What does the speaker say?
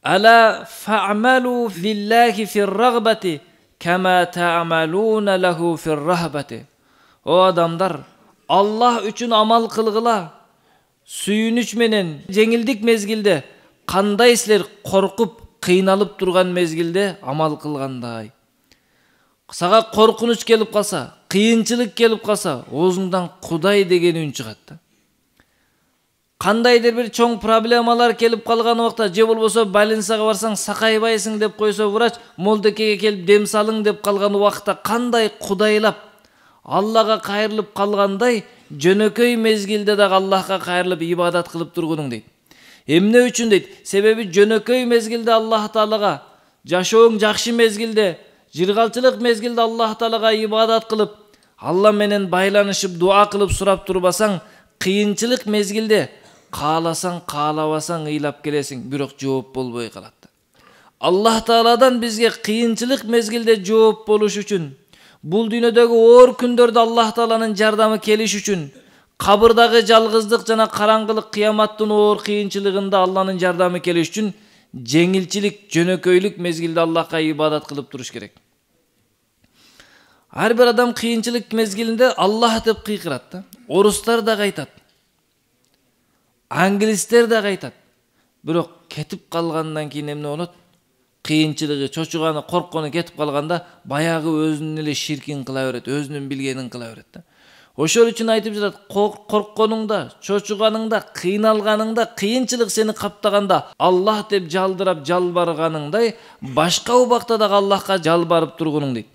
Ala fa'malu lillahi fir-raghbati kama ta'maluna lahu fir-rahbati. O adamlar, Allah üçün amal kılgıla. Suyunuç menen жеңилдик mezgilde kандай sizler korkup kıynalıp durgan mezgilde amal kılganday. Sağa korkunuç kelip kalsa, kıyınçılık kelip kalsa, oğuzundan Kuday деген үн чыгат да. Kandaydır bir çoğun problemalar kelip kalgan vaqta, je bolboso больницага барсаң сакайбайсың деп койсо врач, молдекеге келип дем салың деп калган вакытта кандай кудайлап Аллага кайрылып калгандай, жөнөкөй мезгилде дагы Аллахка кайрылып ибадат кылып тургунуң дейт. Эмне үчүн дейт? Себеби жөнөкөй мезгилде Аллах Таалага, жашооң жакшы мезгилде, жыргалчылык мезгилде Аллах Таалага ибадат кылып, Алла менен байланышып дуа кылып сурап турбасаң, кыйынчылык мезгилде кааласаң, каалабасаң ыйлап келесиң, бирок жооп болбой калат. Аллах Тааладан бизге кыйынчылык мезгилде жооп болуш үчүн, бул дүйнөдөгү оор күндөрдө Аллах Тааланын жардамы келиш үчүн, кабырдагы жалгыздык жана караңгылык кыяматтын оор кыйынчылыгында Алланын жардамы келиш үчүн жеңилчилик, жөнөкөйлүк мезгилде Аллахка ибадат кылып туруш керек. Ар бир адам кыйынчылык мезгилинде Аллах деп кыйкырат да. Орустар да кайтат. Англистер да кайтат. Бирок кетип калгандан кийин эмне болот? Кыйынчылыгы, чочуганы, корккону кетип калганда баягы өзүнүн эле ширкин кыла берет, өзүнүн билгенин кыла берет да. Ошол үчүн айтып жатат, коркконуңда, чочуганыңда, кыйналганыңда, кыйынчылык сени каптаганда Аллах деп жалдырап жалбарганыңдай, башка убакта дагы Аллахка жалбарып тургунуң дейт.